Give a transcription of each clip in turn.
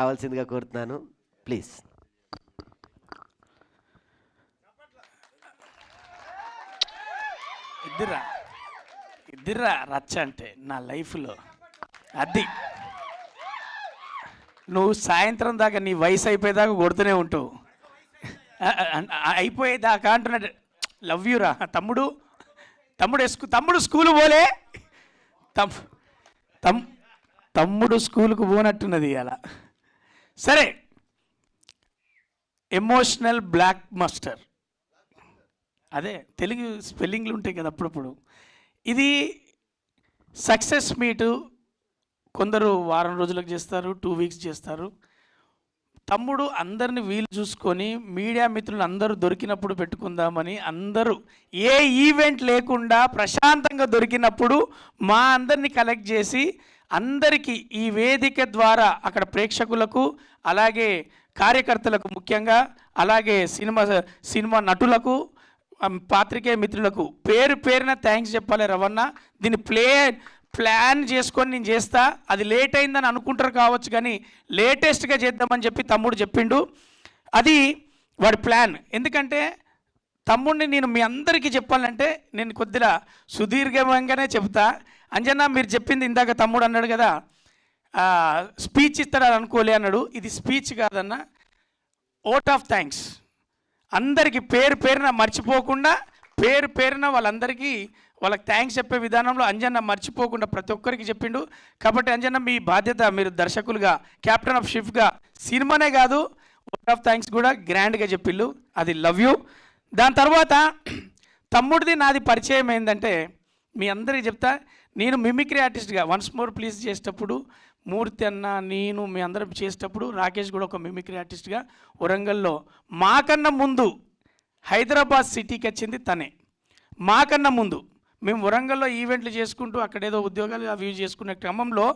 కావాల్సిందిగా కోరుతున్నాను ప్లీజ్. ఇద్దరా రచ్చ అంటే నా లైఫ్లో అది. నువ్వు సాయంత్రం దాకా నీ వయసు అయిపోయేదాకా కొడుతూనే ఉంటావు. అయిపోయేదాకా అంటున్నాడు. లవ్ యూ రా తమ్ముడు. తమ్ముడు స్కూల్ పోలే. తమ్ముడు స్కూల్కు పోనట్టున్నది అలా. సరే, ఎమోషనల్ బ్లాక్ మాస్టర్, అదే తెలుగు స్పెల్లింగ్లు ఉంటాయి కదా అప్పుడప్పుడు. ఇది సక్సెస్ మీటు కొందరు వారం రోజులకు చేస్తారు, 2 వీక్స్ చేస్తారు. తమ్ముడు అందరిని వీలు చూసుకొని మీడియా మిత్రులు అందరూ దొరికినప్పుడు పెట్టుకుందామని, అందరూ ఏ ఈవెంట్ లేకుండా ప్రశాంతంగా దొరికినప్పుడు మా అందరినీ కలెక్ట్ చేసి అందరికీ ఈ వేదిక ద్వారా అక్కడ ప్రేక్షకులకు, అలాగే కార్యకర్తలకు ముఖ్యంగా, అలాగే సినిమా నటులకు, పాత్రికేయ మిత్రులకు పేరు పేరున థ్యాంక్స్ చెప్పాలి. రవణ దీన్ని ప్లాన్ చేసుకొని నేను చేస్తా. అది లేట్ అయిందని అనుకుంటారు కావచ్చు, కానీ లేటెస్ట్గా చేద్దామని చెప్పి తమ్ముడు చెప్పిండు. అది వాడి ప్లాన్. ఎందుకంటే తమ్ముడిని నేను మీ అందరికీ చెప్పాలంటే నేను కొద్దిగా సుదీర్ఘంగానే చెప్తా. అంజనా మీరు చెప్పింది ఇందాక తమ్ముడు అన్నాడు కదా, స్పీచ్ ఇస్తాడని అనుకోలే అన్నాడు. ఇది స్పీచ్ కాదన్న, ఓట్ ఆఫ్ థ్యాంక్స్. అందరికీ పేరు పేరున మర్చిపోకుండా, పేరు పేరున వాళ్ళకి థ్యాంక్స్ చెప్పే విధానంలో అంజన్న మర్చిపోకుండా ప్రతి ఒక్కరికి చెప్పిండు. కాబట్టి అంజన్న మీ బాధ్యత, మీరు దర్శకులుగా, క్యాప్టెన్ ఆఫ్ షిప్గా సినిమానే కాదు ఓట్ ఆఫ్ థ్యాంక్స్ కూడా గ్రాండ్గా చెప్పిళ్ళు. అది లవ్ యూ. దాని తర్వాత తమ్ముడిది నాది పరిచయం ఏంటంటే మీ అందరికీ చెప్తా. నేను మిమిక్రీ ఆర్టిస్ట్గా వన్స్ మోర్ ప్లీజ్ చేసేటప్పుడు మూర్తి అన్న, నేను, మీ అందరం చేసేటప్పుడు రాకేష్ కూడా ఒక మిమిక్రీ ఆర్టిస్ట్గా వరంగల్లో మాకన్నా ముందు హైదరాబాద్ సిటీకి వచ్చింది తనే. మాకన్నా ముందు మేము వరంగల్లో ఈవెంట్లు చేసుకుంటూ అక్కడేదో ఉద్యోగాలు అవి చేసుకునే క్రమంలో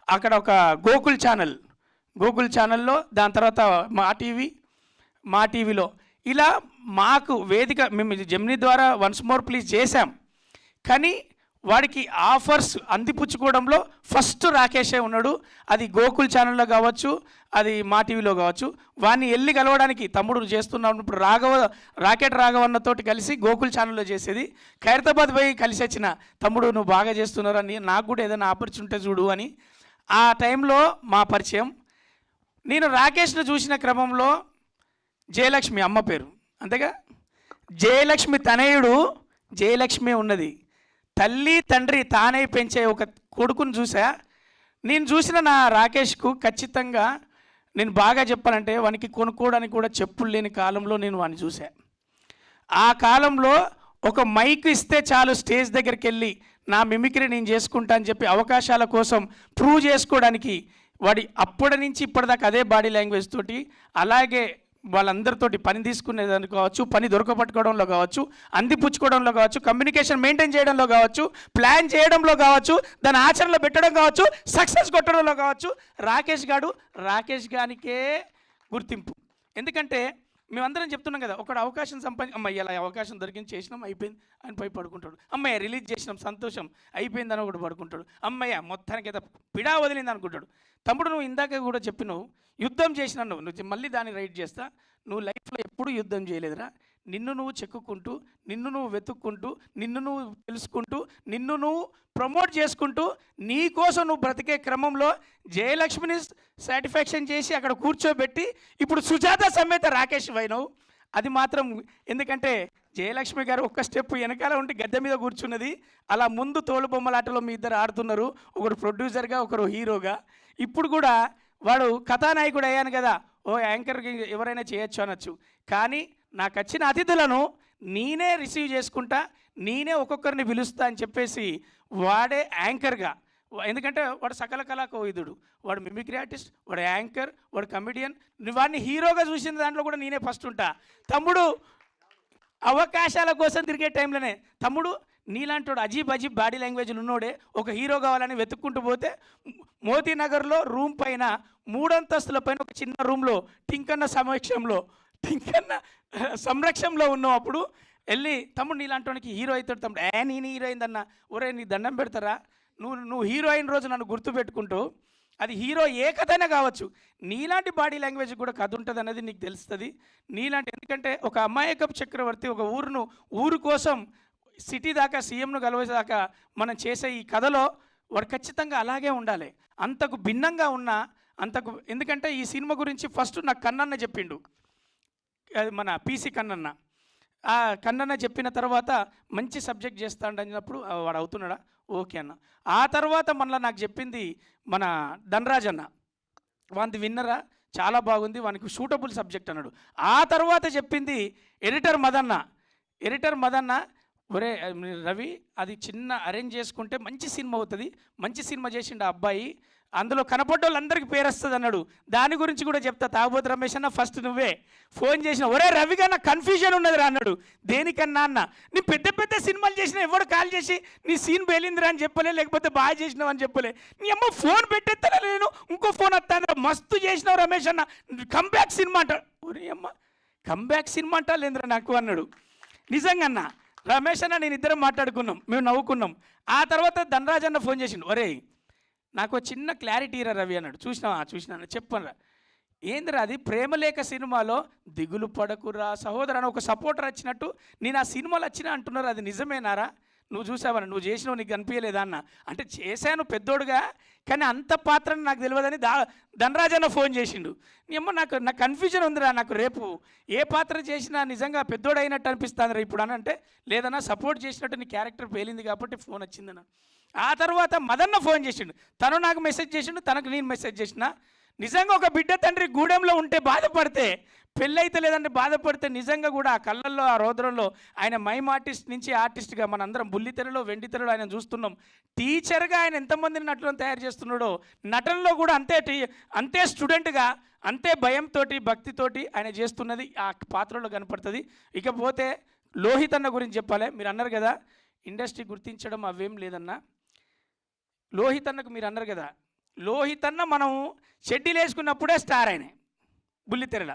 అక్కడ ఒక గోకుల్ ఛానల్లో, దాని తర్వాత మా టీవీలో ఇలా మాకు వేదిక మేము జెమినీ ద్వారా వన్స్ మోర్ ప్లీజ్ చేశాం. కానీ వాడికి ఆఫర్స్ అందిపుచ్చుకోవడంలో ఫస్ట్ రాకేషే ఉన్నాడు. అది గోకుల్ ఛానల్లో కావచ్చు, అది మా టీవీలో కావచ్చు. వాడిని వెళ్ళి కలవడానికి తమ్ముడు చేస్తున్నప్పుడు రాకెట్ రాఘవన్నతోటి కలిసి గోకుల్ ఛానల్లో చేసేది. ఖైరతాబాద్ పోయి కలిసి వచ్చిన తమ్ముడు నువ్వు బాగా చేస్తున్నారని, నాకు కూడా ఏదైనా ఆపర్చునిటీ చూడు అని. ఆ టైంలో మా పరిచయం. నేను రాకేష్ను చూసిన క్రమంలో జయలక్ష్మి అమ్మ పేరు అంతేగా, జయలక్ష్మి తనయుడు జయలక్ష్మి ఉన్నది. తల్లి తండ్రి తానే పెంచే ఒక కొడుకును చూసా. నేను చూసిన నా రాకేష్కు ఖచ్చితంగా నేను బాగా చెప్పాలంటే వానికి కొనుక్కోవడానికి కూడా చెప్పులు లేని కాలంలో నేను వాడిని చూసా. ఆ కాలంలో ఒక మైక్ ఇస్తే చాలు స్టేజ్ దగ్గరికి వెళ్ళి నా మిమిక్రీ నేను చేసుకుంటా అని చెప్పి అవకాశాల కోసం ప్రూవ్ చేసుకోవడానికి వాడి అప్పటి నుంచి ఇప్పటిదాకా అదే బాడీ లాంగ్వేజ్ తోటి, అలాగే వాళ్ళందరితోటి పని తీసుకునేదానికి కావచ్చు, పని దొరకపట్టుకోవడంలో కావచ్చు, అందిపుచ్చుకోవడంలో కావచ్చు, కమ్యూనికేషన్ మెయింటైన్ చేయడంలో కావచ్చు, ప్లాన్ చేయడంలో కావచ్చు, దాని ఆచరణలో పెట్టడం కావచ్చు, సక్సెస్ కొట్టడంలో కావచ్చు, రాకేష్ గానికే గుర్తింపు. ఎందుకంటే మేమందరం చెప్తున్నాం కదా, ఒకడు అవకాశం అమ్మాయి ఇలా అవకాశం దొరికింది చేసినాం అయిపోయింది అని పై పడుకుంటాడు. అమ్మాయి రిలీజ్ చేసినాం సంతోషం అయిపోయిందని ఒకటి పడుకుంటాడు. అమ్మాయి మొత్తానికి అయితే పిడా వదిలింది అనుకుంటాడు. తమ్ముడు నువ్వు ఇందాక కూడా చెప్పినావు యుద్ధం చేసిన నువ్వు మళ్ళీ దాన్ని రైట్ చేస్తా. నువ్వు లైఫ్లో ఎప్పుడూ యుద్ధం చేయలేదురా. నిన్ను నువ్వు చెక్కుకుంటూ, నిన్ను నువ్వు వెతుక్కుంటూ, నిన్ను నువ్వు తెలుసుకుంటూ, నిన్ను నువ్వు ప్రమోట్ చేసుకుంటూ, నీ కోసం నువ్వు బ్రతికే క్రమంలో జయలక్ష్మిని సాటిస్ఫాక్షన్ చేసి అక్కడ కూర్చోబెట్టి ఇప్పుడు సుజాత సమేత రాకేష్ వైనవ్. అది మాత్రం ఎందుకంటే జయలక్ష్మి గారు ఒక్క స్టెప్ వెనకాల ఉండి గద్దె మీద కూర్చున్నది. అలా ముందు తోలు బొమ్మలాటలో మీ ఇద్దరు ఆడుతున్నారు, ఒకరు ప్రొడ్యూసర్గా ఒకరు హీరోగా. ఇప్పుడు కూడా వాడు కథానాయకుడు అయ్యాను కదా, ఓ యాంకర్కి ఎవరైనా చేయొచ్చు అనొచ్చు. కానీ నాకు వచ్చిన అతిథులను నేనే రిసీవ్ చేసుకుంటా, నేనే ఒక్కొక్కరిని పిలుస్తా అని చెప్పేసి వాడే యాంకర్గా. ఎందుకంటే వాడు సకల కళాకోవిదుడు, వాడు మిమిక్రీ ఆర్టిస్ట్, వాడు యాంకర్, వాడు కమెడియన్. వాడిని హీరోగా చూసిన దాంట్లో కూడా నేనే ఫస్ట్ ఉంటా. తమ్ముడు అవకాశాల కోసం తిరిగే టైంలోనే తమ్ముడు నీలాంటి వాడు అజీబ్ బాడీ లాంగ్వేజ్లు ఉన్నోడే ఒక హీరో కావాలని వెతుక్కుంటూ పోతే మోతీనగర్లో రూమ్ పైన 3 అంతస్తుల పైన ఒక చిన్న రూమ్లో టింకన్న సంరక్షణలో ఉన్నావు. అప్పుడు వెళ్ళి తమ్ముడు నీలాంటి వానికి హీరో అవుతాడు. తమ్ముడు నేను హీరో అయిందన్న, ఒరే నీ దండం పెడతారా, నువ్వు హీరో అయిన రోజు నన్ను గుర్తుపెట్టుకుంటూ అది హీరో ఏ కథైనా కావచ్చు, నీలాంటి బాడీ లాంగ్వేజ్ కూడా కథ ఉంటుంది అనేది నీకు తెలుస్తుంది. నీలాంటి, ఎందుకంటే ఒక అమాయకపు చక్రవర్తి ఒక ఊరు కోసం సిటీ దాకా సీఎంను కలవేదాకా మనం చేసే ఈ కథలో వాడు ఖచ్చితంగా అలాగే ఉండాలి. అంతకు భిన్నంగా ఉన్న ఎందుకంటే ఈ సినిమా గురించి ఫస్ట్ నాకు కన్నన్న చెప్పిండు, అది మన పీసీ కన్నన్న. ఆ కన్నన్న చెప్పిన తర్వాత మంచి సబ్జెక్ట్ చేస్తాడు అన్నప్పుడు వాడు అవుతున్నాడా, ఓకే అన్న. ఆ తర్వాత మళ్ళీ నాకు చెప్పింది మన ధనరాజ్ అన్న, వాంది విన్నరా చాలా బాగుంది, వానికి సూటబుల్ సబ్జెక్ట్ అన్నాడు. ఆ తర్వాత చెప్పింది ఎడిటర్ మదన్న, ఒరే రవి అది చిన్న అరేంజ్ చేసుకుంటే మంచి సినిమా అవుతుంది, మంచి సినిమా చేసిండు ఆ అబ్బాయి, అందులో కనపడ్డ వాళ్ళందరికీ పేరు వస్తుంది అన్నాడు. దాని గురించి కూడా చెప్తా. తాగబోతు రమేష్ అన్న ఫస్ట్ నువ్వే ఫోన్ చేసిన, ఒరే రవి కన్నా కన్ఫ్యూజన్ ఉన్నదిరా అన్నాడు. దేనికన్నా అన్న, నీ పెద్ద పెద్ద సినిమాలు చేసిన ఎవడు కాల్ చేసి నీ సీన్ పేలిందిరా అని చెప్పలే, లేకపోతే బాగా చేసినావు అని చెప్పలే. నీ అమ్మ ఫోన్ పెట్టేస్తారా, నేను ఇంకో ఫోన్ వస్తాను, మస్తు చేసినావు రమేష్ అన్న, కంబ్యాక్ సినిమా అంట. ఒరే అమ్మ కంబ్యాక్ సినిమా అంటా లేదురా నాకు అన్నాడు. నిజంగా అన్న రమేష్ అన్న నేను ఇద్దరం మాట్లాడుకున్నాం, మేము నవ్వుకున్నాం. ఆ తర్వాత ధనరాజ్ అన్న ఫోన్ చేసిండు, ఒరే నాకు చిన్న క్లారిటీ రా రవి అన్నాడు. చూసినా చెప్పనరా, ఏందిరా అది ప్రేమలేఖ సినిమాలో దిగులు పడకురా సహోదరు అని ఒక సపోర్టర్ వచ్చినట్టు నేను ఆ సినిమాలో వచ్చినా అంటున్నారు, అది నిజమేనారా, నువ్వు చూసావని, నువ్వు చేసినావు, నీకు కనిపించలేదా అన్న. అంటే చేశాను పెద్దోడుగా, కానీ అంత పాత్రని నాకు తెలియదని ధనరాజ్ అన్న ఫోన్ చేసిండు. ఏమో నాకు కన్ఫ్యూజన్ ఉందిరా, నాకు రేపు ఏ పాత్ర చేసినా నిజంగా పెద్దోడు అయినట్టు అనిపిస్తుంది రా ఇప్పుడు అని. అంటే లేదన్నా సపోర్ట్ చేసినట్టు నీ క్యారెక్టర్ పేలింది కాబట్టి ఫోన్ వచ్చిందన్న. ఆ తర్వాత మదన్న ఫోన్ చేసిండు, తను నాకు మెసేజ్ చేసిండు, తనకు నేను మెసేజ్ చేసిన. నిజంగా ఒక బిడ్డ తండ్రి గూడెంలో ఉంటే బాధపడితే, పెళ్ళైతే లేదంటే బాధపడితే, నిజంగా కూడా ఆ కళ్ళల్లో ఆ రోదరంలో ఆయన మైమ్ ఆర్టిస్ట్ నుంచి ఆర్టిస్ట్గా మనందరం బుల్లితెరలో వెండితెరలో ఆయన చూస్తున్నాం. టీచర్గా ఆయన ఎంతమందిని నటులను తయారు చేస్తున్నాడో, నటనలో కూడా అంతే స్టూడెంట్గా అంతే భయంతో భక్తితోటి ఆయన చేస్తున్నది ఆ పాత్రలో కనపడుతుంది. ఇకపోతే లోహిత్ అన్న గురించి చెప్పాలి. మీరు అన్నారు కదా ఇండస్ట్రీ గుర్తించడం అవేం లేదన్నా. లోహిత్ అన్నకు మీరు అన్నారు కదా, లోహిత్ అన్న మనం షెడ్డీలు వేసుకున్నప్పుడే స్టార్ ఆయన బుల్లితెరల.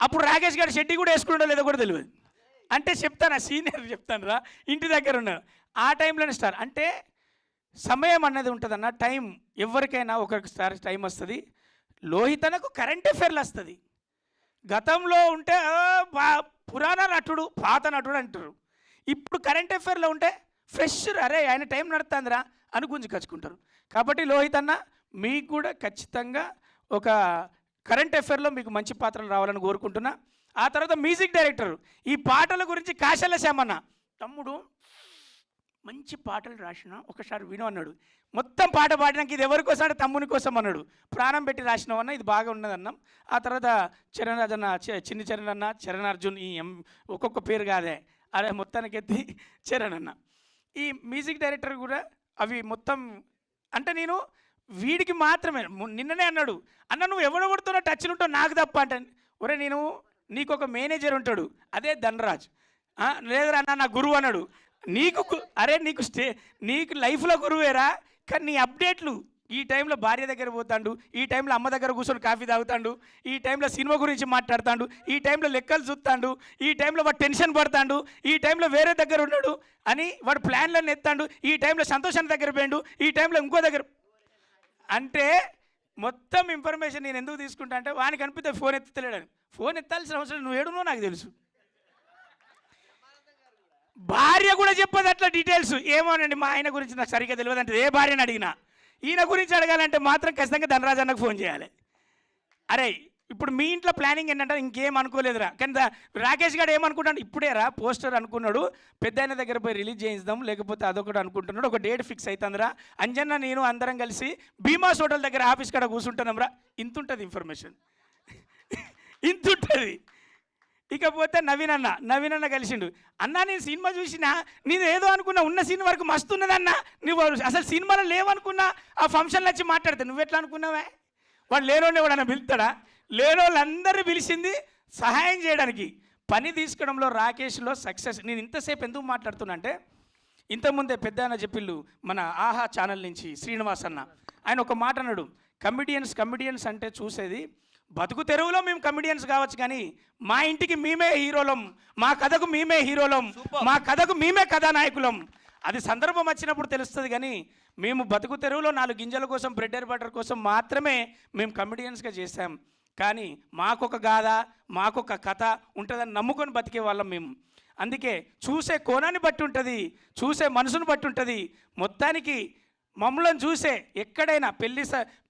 అప్పుడు రాకేష్ గారు షెడ్డీ కూడా వేసుకున్నాడో లేదో కూడా తెలియదు. అంటే చెప్తాను, సీనియర్ చెప్తాను రా, ఇంటి దగ్గర ఉన్నారు ఆ టైంలోనే స్టార్. అంటే సమయం అన్నది ఉంటుందన్న, టైం ఎవరికైనా ఒకసారి టైం వస్తుంది. లోహిత్ అన్నకు కరెంట్ అఫైర్లు వస్తుంది. గతంలో ఉంటే పురాణ నటుడు పాత నటుడు అంటారు, ఇప్పుడు కరెంట్ అఫైర్లో ఉంటే ఫ్రెష్, అరే ఆయన టైం నడుతుందిరా అని గుంజుకొచ్చుకుంటారు. కాబట్టి లోహిత్ అన్న మీకు కూడా ఖచ్చితంగా ఒక కరెంట్ అఫైర్లో మీకు మంచి పాత్రలు రావాలని కోరుకుంటున్నా. ఆ తర్వాత మ్యూజిక్ డైరెక్టర్, ఈ పాటల గురించి కాశల శ్యామన్న, తమ్ముడు మంచి పాటలు రాసిన ఒకసారి విను అన్నాడు. మొత్తం పాట పాడినాక ఇది ఎవరి కోసం అంటే తమ్ముని కోసం అన్నాడు. ప్రాణం పెట్టి రాసినావు అన్న, ఇది బాగా ఉన్నదన్నాం. ఆ తర్వాత చరణ్ రాజ్ అన్న, చిన్ని చరణ్ అన్న, చరణ్ అర్జున్, ఈ ఒక్కొక్క పేరు కాదే, అదే మొత్తానికి ఎత్తి చరణ్ అన్న. ఈ మ్యూజిక్ డైరెక్టర్ కూడా అవి మొత్తం అంటే నేను వీడికి మాత్రమే నిన్ననే అన్నాడు, అన్న నువ్వు ఎవడెవడుతున్నా టచ్లు ఉంటావు నాకు తప్ప అంటే, ఒరే నేను నీకు ఒక మేనేజర్ ఉంటాడు అదే ధనరాజ్, లేదురా అన్న నా గురువు అన్నాడు. అరే నీకు లైఫ్లో గురువేరా, కానీ నీ అప్డేట్లు ఈ టైంలో భార్య దగ్గర పోతాడు, ఈ టైంలో అమ్మ దగ్గర కూర్చొని కాఫీ తాగుతాడు, ఈ టైంలో సినిమా గురించి మాట్లాడుతాడు, ఈ టైంలో లెక్కలు చూస్తాడు, ఈ టైంలో వాడు టెన్షన్ పడతాడు, ఈ టైంలో వేరే దగ్గర ఉన్నాడు అని వాడు ప్లాన్లను ఎత్తాడు, ఈ టైంలో సంతోషాన్ని దగ్గర పోయాడు, ఈ టైంలో ఇంకో దగ్గర. అంటే మొత్తం ఇన్ఫర్మేషన్ నేను ఎందుకు తీసుకుంటా అంటే వానికి అనిపిస్తే ఫోన్ ఎత్తుతలేడని. ఫోన్ ఎత్తాల్సిన అవసరం నువ్వు ఏడునో నాకు తెలుసు. భార్య కూడా చెప్పదు అట్లా డీటెయిల్స్. ఏమోనండి మా ఆయన గురించి నాకు సరిగ్గా తెలియదు అంటే ఏ భార్యని అడిగినా, ఈయన గురించి అడగాలంటే మాత్రం ఖచ్చితంగా ధనరాజ్ అన్నకు ఫోన్ చేయాలి. అరే ఇప్పుడు మీ ఇంట్లో ప్లానింగ్ ఏంటంటే ఇంకేం అనుకోలేదురా, కానీ రాకేష్ గారు ఏమనుకుంటాడు, ఇప్పుడే రా పోస్టర్ అనుకున్నాడు, పెద్ద ఆయన దగ్గర పోయి రిలీజ్ చేయిద్దాం, లేకపోతే అదొకటి అనుకుంటున్నాడు, ఒక డేట్ ఫిక్స్ అవుతుందిరా, అంజన్న నేను అందరం కలిసి భీమాస్ హోటల్ దగ్గర ఆఫీస్ కాడ కూర్చుంటున్నాం రా. ఇంతుంటుంది ఇన్ఫర్మేషన్, ఇంతుంటుంది. ఇకపోతే నవీన్ అన్న కలిసిండు, అన్న నేను సినిమా చూసినా, నేను ఏదో అనుకున్నా, ఉన్న సీన్ వరకు మస్తు ఉన్నదన్నా, నువ్వు అసలు సినిమాలో లేవనుకున్నా, ఆ ఫంక్షన్లో వచ్చి మాట్లాడితే నువ్వు ఎట్లా అనుకున్నావే, వాడు లేనోడే వాడన్నా పిలుస్తాడా, లేనోళ్ళందరినీ పిలిచింది సహాయం చేయడానికి. పని తీసుకోవడంలో రాకేష్లో సక్సెస్. నేను ఇంతసేపు ఎందుకు మాట్లాడుతున్నా అంటే, ఇంతకుముందే పెద్ద ఆయన చెప్పిళ్ళు మన ఆహా ఛానల్ నుంచి శ్రీనివాస్ అన్న, ఆయన ఒక మాట అన్నాడు, కమిడియన్స్ అంటే చూసేది బతుకు తెరువులో మేము కమిడియన్స్ కావచ్చు, కానీ మా ఇంటికి మేమే హీరోలం, మా కథకు మేమే హీరోలం, మా కథకు మేమే కథానాయకులం అది సందర్భం వచ్చినప్పుడు తెలుస్తుంది. కానీ మేము బతుకు తెరువులో 4 గింజల కోసం బ్రెడ్ అండ్ బటర్ కోసం మాత్రమే మేము కమెడియన్స్గా చేశాం. కానీ మాకొక గాథ, మాకొక కథ ఉంటుందని నమ్ముకొని బతికే వాళ్ళం మేము. అందుకే చూసే కోణాన్ని బట్టి ఉంటుంది, చూసే మనసును బట్టి ఉంటుంది. మొత్తానికి మమ్మల్ని చూసే ఎక్కడైనా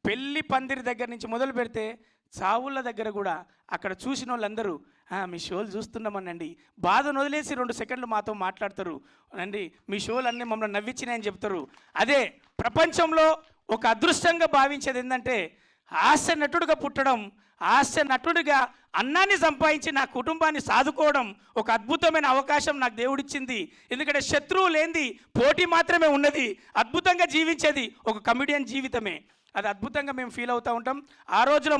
పెళ్ళి పందిరి దగ్గర నుంచి మొదలు పెడితే సావుల దగ్గర కూడా అక్కడ చూసిన వాళ్ళందరూ మీ షోలు చూస్తున్నామనండి, బాధను వదిలేసి 2 సెకండ్లు మాతో మాట్లాడతారు అండి, మీ షోలు అన్నీ మమ్మల్ని నవ్వించినాయని చెప్తారు. అదే ప్రపంచంలో ఒక అదృష్టంగా భావించేది ఏంటంటే హాస్య నటుడిగా పుట్టడం, హాస్య నటుడిగా అన్నాన్ని సంపాదించి నా కుటుంబాన్ని సాదుకోవడం ఒక అద్భుతమైన అవకాశం నాకు దేవుడిచ్చింది. ఎందుకంటే శత్రువు లేనిది పోటీ మాత్రమే ఉన్నది. అద్భుతంగా జీవించేది ఒక కమెడియన్ జీవితమే. అది అద్భుతంగా మేము ఫీల్ అవుతూ ఉంటాం. ఆ రోజున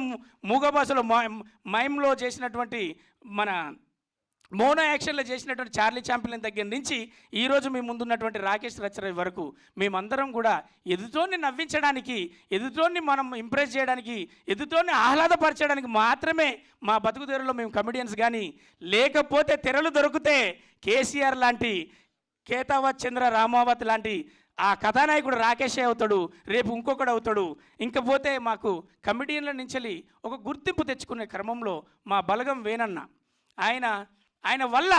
మూగ భాషలో మైమ్లో చేసినటువంటి మన మోనో యాక్షన్లో చేసినటువంటి చార్లీ చాంప్లిన్ దగ్గర నుంచి ఈరోజు మీ ముందున్నటువంటి రాకేష్ రచరవి వరకు మేమందరం కూడా ఎదుటోన్ని నవ్వించడానికి, ఎదుటోన్ని మనం ఇంప్రెస్ చేయడానికి, ఎదుటోన్ని ఆహ్లాదపరచడానికి మాత్రమే మా బతుకు తెరలో మేము కమెడియన్స్. కానీ లేకపోతే తెరలు దొరికితే కేసీఆర్ లాంటి, కేతావత్ చంద్ర రామావత్ లాంటి ఆ కథానాయకుడు రాకేషే అవుతాడు, రేపు ఇంకొకడు అవుతాడు. ఇంకపోతే మాకు కమెడియన్ల నుంచి ఒక గుర్తింపు తెచ్చుకునే క్రమంలో మా బలగం వేణన్న, ఆయన వల్ల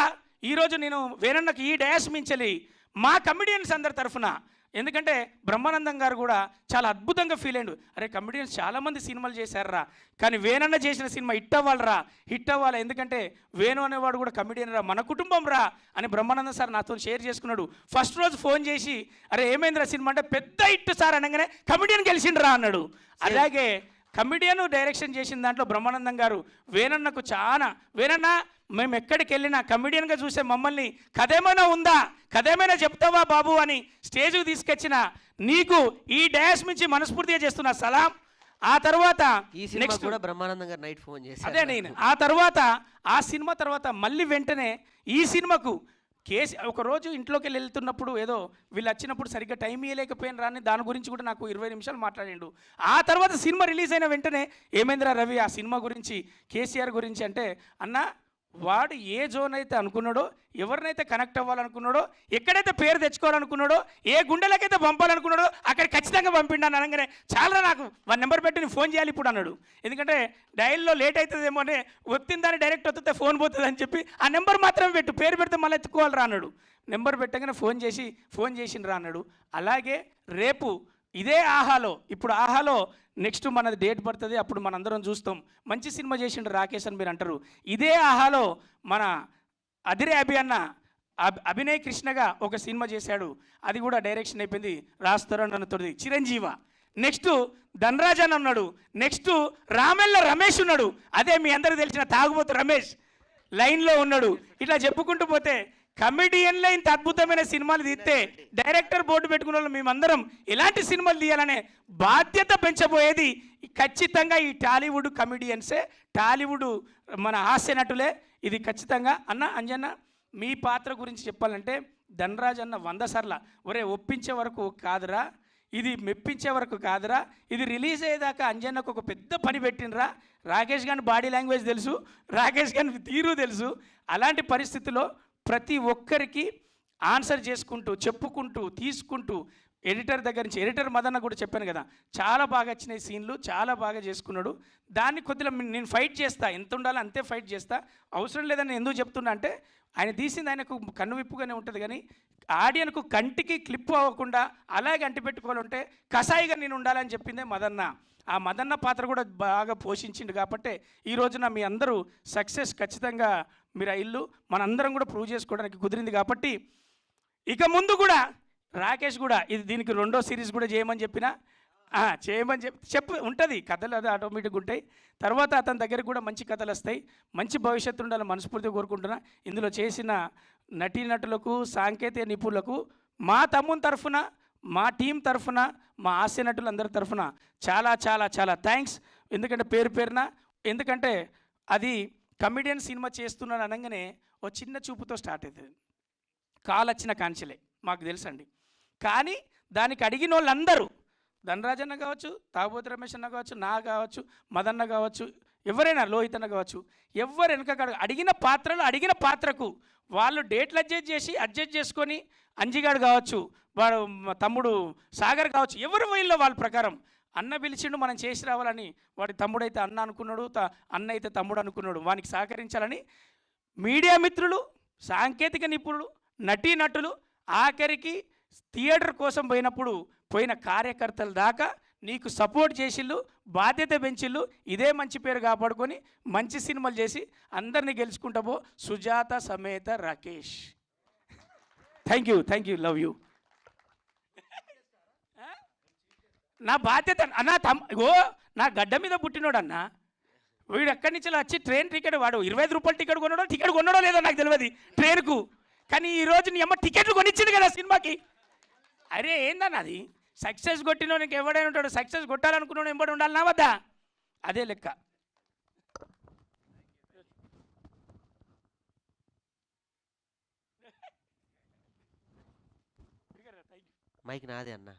ఈరోజు నేను వేణన్నకి ఈ డయాస్ మించలి మా కమెడియన్స్ అందరి తరఫున, ఎందుకంటే బ్రహ్మానందం గారు కూడా చాలా అద్భుతంగా ఫీల్ అయ్యాడు. అరే కమెడియన్స్ చాలామంది సినిమాలు చేశారా, కానీ వేణన్న చేసిన సినిమా హిట్ అవ్వాలి, ఎందుకంటే వేణు అనేవాడు కూడా కమెడియన్ రా, మన కుటుంబం రా అని బ్రహ్మానందం సార్ నాతో షేర్ చేసుకున్నాడు. ఫస్ట్ రోజు ఫోన్ చేసి అరే ఏమైందిరా సినిమా అంటే పెద్ద హిట్ సార్ అనగానే కమెడియన్ గెలిచిండ్రా అన్నాడు. అలాగే కమెడియన్ డైరెక్షన్ చేసిన దాంట్లో బ్రహ్మానందం గారు వేణన్నకు వేణన్న మేము ఎక్కడికి వెళ్ళినా కమెడియన్గా చూసే మమ్మల్ని కథేమైనా ఉందా, కథేమైనా చెప్తావా బాబు అని స్టేజ్కి తీసుకొచ్చిన నీకు ఈ డాష్ నుంచి మనస్ఫూర్తిగా చేస్తున్నా సలాం. ఆ తర్వాత నెక్స్ట్ కూడా బ్రహ్మానందం గారు నైట్ ఫోన్ చేసి అదే నేను ఆ సినిమా తర్వాత మళ్ళీ వెంటనే ఈ సినిమాకు ఒకరోజు ఇంట్లోకి వెళ్తున్నప్పుడు ఏదో వీళ్ళు వచ్చినప్పుడు సరిగ్గా టైం ఇవ్వలేకపోయిన రాని దాని గురించి కూడా నాకు 20 నిమిషాలు మాట్లాడిండు. ఆ తర్వాత సినిమా రిలీజ్ అయిన వెంటనే ఏమైందిరా రవి ఆ సినిమా గురించి, కేసీఆర్ గురించి అంటే అన్న వాడు ఏ జోన్ అయితే అనుకున్నాడో, ఎవరినైతే కనెక్ట్ అవ్వాలనుకున్నాడో, ఎక్కడైతే పేరు తెచ్చుకోవాలనుకున్నాడో, ఏ గుండెలకైతే పంపాలనుకున్నాడో అక్కడ ఖచ్చితంగా పంపిండాను అనగానే చాలా నాకు 1 నెంబర్ పెట్టి నేను ఫోన్ చేయాలి ఇప్పుడు అన్నాడు. ఎందుకంటే డైల్లో లేట్ అవుతుందేమో అని వచ్చిందని డైరెక్ట్ వస్తే ఫోన్ పోతుంది అని చెప్పి ఆ నెంబర్ మాత్రమే పెట్టు, పేరు పెడితే మళ్ళీ ఎత్తుకోవాలి రా అన్నాడు. నెంబర్ పెట్టగానే ఫోన్ చేసిండ్రా అన్నాడు. అలాగే రేపు ఇదే ఇప్పుడు ఆహాలో నెక్స్ట్ మనది డేట్ పడుతుంది, అప్పుడు మనందరం చూస్తాం. మంచి సినిమా చేసిండు రాకేష్ అని మీరు అంటారు. ఇదే ఆహాలో మన అదిరే అభినయ్ కృష్ణగా ఒక సినిమా చేశాడు, అది కూడా డైరెక్షన్ అయిపోయింది, రాస్తారు అన్నతోది చిరంజీవ. నెక్స్ట్ ధనరాజ్ అని ఉన్నాడు, నెక్స్ట్ రామెల్ల రమేష్ ఉన్నాడు, అదే మీ అందరికి తెలిసిన తాగుబోతు రమేష్ లైన్లో ఉన్నాడు. ఇట్లా చెప్పుకుంటూ పోతే కమెడియన్లో ఇంత అద్భుతమైన సినిమాలు తీస్తే డైరెక్టర్ బోర్డు పెట్టుకున్న వాళ్ళు మేమందరం ఎలాంటి సినిమాలు తీయాలనే బాధ్యత పెంచబోయేది ఖచ్చితంగా ఈ టాలీవుడ్ కమెడియన్సే, టాలీవుడ్ మన హాస్య నటులే. ఇది ఖచ్చితంగా అన్న అంజన్న మీ పాత్ర గురించి చెప్పాలంటే ధనరాజ్ అన్న 100 సార్లు ఒరే ఒప్పించే వరకు కాదురా, ఇది మెప్పించే వరకు కాదురా, ఇది రిలీజ్ అయ్యేదాకా అంజన్నకు ఒక పెద్ద పని పెట్టినరా. రాకేష్ గారి బాడీ లాంగ్వేజ్ తెలుసు, రాకేష్ గారి తీరు తెలుసు. అలాంటి పరిస్థితిలో ప్రతి ఒక్కరికి ఆన్సర్ చేసుకుంటూ, చెప్పుకుంటూ, తీసుకుంటూ ఎడిటర్ దగ్గర నుంచి ఎడిటర్ మదన్న కూడా చెప్పాను కదా, చాలా బాగా వచ్చినాయి సీన్లు, చాలా బాగా చేసుకున్నాడు. దాన్ని కొద్దిగా నేను ఫైట్ చేస్తా, ఎంత ఉండాలో అంతే ఫైట్ చేస్తా. అవసరం లేదని ఎందుకు చెప్తున్నా అంటే ఆయన తీసింది ఆయనకు కన్ను విప్పుగానే ఉంటుంది, కానీ ఆడియన్కు కంటికి క్లిప్ అవ్వకుండా అలాగే అంటిపెట్టుకోవాలంటే కసాయిగా నేను ఉండాలని చెప్పిందే మదన్న. ఆ మదన్న పాత్ర కూడా బాగా పోషించిండు కాబట్టి ఈ రోజున మీ అందరూ సక్సెస్ ఖచ్చితంగా మీరు ఆ ఇల్లు మనందరం కూడా ప్రూవ్ చేసుకోవడానికి కుదిరింది. కాబట్టి ఇక ముందు కూడా రాకేష్ కూడా దీనికి 2వ సిరీస్ కూడా చేయమని చెప్పినా చేయమని చెప్పు ఉంటుంది, కథలు అది ఆటోమేటిక్గా ఉంటాయి. తర్వాత అతని దగ్గర కూడా మంచి కథలు వస్తాయి, మంచి భవిష్యత్తు ఉండాలని మనస్ఫూర్తిగా కోరుకుంటున్నా. ఇందులో చేసిన నటీనటులకు, సాంకేతిక నిపుణులకు మా తమ్ముని తరఫున, మా టీం తరఫున, మా హాస్య నటులందరి తరఫున చాలా చాలా చాలా థ్యాంక్స్. ఎందుకంటే పేరున ఎందుకంటే అది కమెడియన్ సినిమా చేస్తున్నాను అనగానే ఓ చిన్న చూపుతో స్టార్ట్ అవుతుంది, కాల్ వచ్చిన కాంచెలే మాకు తెలుసండి. కానీ దానికి అడిగిన వాళ్ళందరూ ధనరాజ్ అన్న కావచ్చు, తాగుబోతు రమేష్ అన్న కావచ్చు, నా కావచ్చు, మదన్న కావచ్చు, ఎవరైనా లోహిత్ అన్న కావచ్చు, ఎవరు వెనక అడిగిన అడిగిన పాత్రకు వాళ్ళు డేట్లు అడ్జస్ట్ చేసుకొని అంజిగాడు కావచ్చు, వాడు మా తమ్ముడు సాగర్ కావచ్చు, ఎవరు వీళ్ళు వాళ్ళ ప్రకారం అన్న పిలిచిండు మనం చేసి రావాలని, వాడి తమ్ముడైతే అన్న అనుకున్నాడు, అన్న అయితే తమ్ముడు అనుకున్నాడు, వానికి సహకరించాలని మీడియా మిత్రులు, సాంకేతిక నిపుణులు, నటీనటులు, ఆఖరికి థియేటర్ కోసం పోయిన కార్యకర్తల దాకా నీకు సపోర్ట్ చేసిళ్ళు, బాధ్యత పెంచిళ్ళు. ఇదే మంచి పేరు కాపాడుకొని మంచి సినిమాలు చేసి అందరినీ గెలుచుకుంటాబో. సుజాత సమేత Rakesh. Thank you love you. నా బాధ్యత నా గడ్డ మీద పుట్టినోడు అన్న. వీడు ఎక్కడి నుంచి వచ్చి ట్రైన్ టికెట్, వాడు 25 రూపాయలు టికెట్ కొన్నాడో లేదో నాకు తెలియదు ట్రైన్కు, కానీ ఈరోజు నీ అమ్మ టికెట్లు కొనిచ్చింది కదా సినిమాకి. అరే ఏందన్న అది, సక్సెస్ కొట్టినోనికి ఎవడైనా ఉంటాడు, సక్సెస్ కొట్టాలనుకున్నాడు ఎంబడి ఉండాలి నా వద్దా, అదే లెక్క. మైక్ నాదే అన్న.